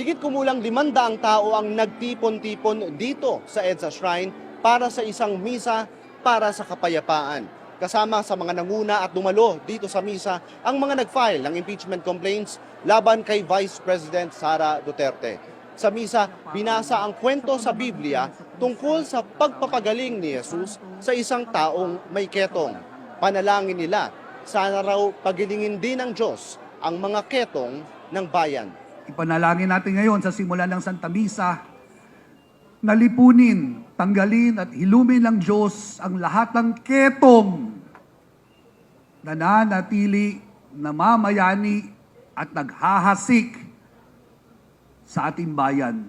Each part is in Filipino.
Higit kumulang 500 tao ang nagtipon-tipon dito sa EDSA Shrine para sa isang misa para sa kapayapaan. Kasama sa mga nanguna at dumalo dito sa misa ang mga nag-file ng impeachment complaints laban kay Vice President Sara Duterte. Sa misa, binasa ang kwento sa Biblia tungkol sa pagpapagaling ni Jesus sa isang taong may ketong. Panalangin nila, sana raw pagilingin din ng Diyos ang mga ketong ng bayan. Ipanalangin natin ngayon sa simula ng Santa Misa na lipunin, tanggalin at hilumin ng Diyos ang lahat ng ketong na nanatili, namamayani at naghahasik sa ating bayan.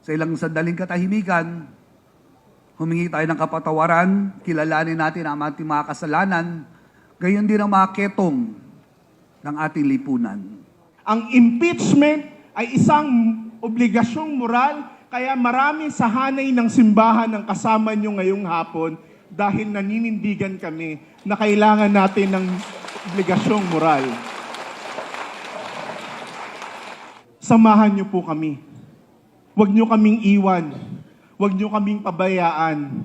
Sa ilang sandaling katahimikan, humingi tayo ng kapatawaran, kilalanin natin ang ating mga kasalanan, gayon din ang mga ketong ng ating lipunan. Ang impeachment ay isang obligasyong moral, kaya marami sa hanay ng simbahan ang kasama nyo ngayong hapon dahil naninindigan kami na kailangan natin ng obligasyong moral. Samahan nyo po kami. Huwag nyo kaming iwan. Huwag nyo kaming pabayaan.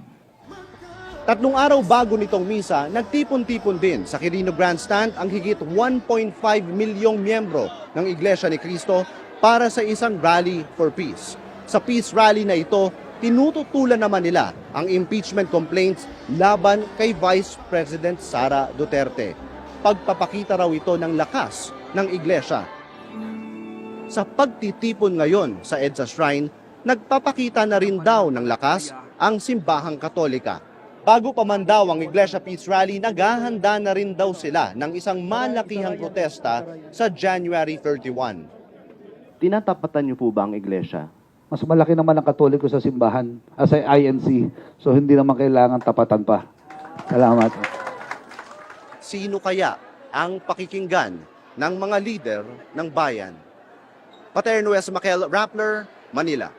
3 araw bago nitong misa, nagtipon-tipon din sa Quirino Grandstand ang higit 1.5 milyong miyembro ng Iglesia ni Cristo para sa isang rally for peace. Sa peace rally na ito, tinututulan naman nila ang impeachment complaints laban kay Vice President Sara Duterte. Pagpapakita raw ito ng lakas ng Iglesia. Sa pagtitipon ngayon sa EDSA Shrine, nagpapakita na rin daw ng lakas ang simbahang Katolika. Bago pa man daw ang Iglesia Peace Rally, naghahanda na rin daw sila ng isang malakihang protesta sa January 31. Tinatapatan niyo po ba ang Iglesia? Mas malaki naman ang Katoliko sa simbahan, as INC, so hindi naman kailangan tapatan pa. Salamat. Sino kaya ang pakikinggan ng mga leader ng bayan? Paterno S. Makel, Rappler, Manila.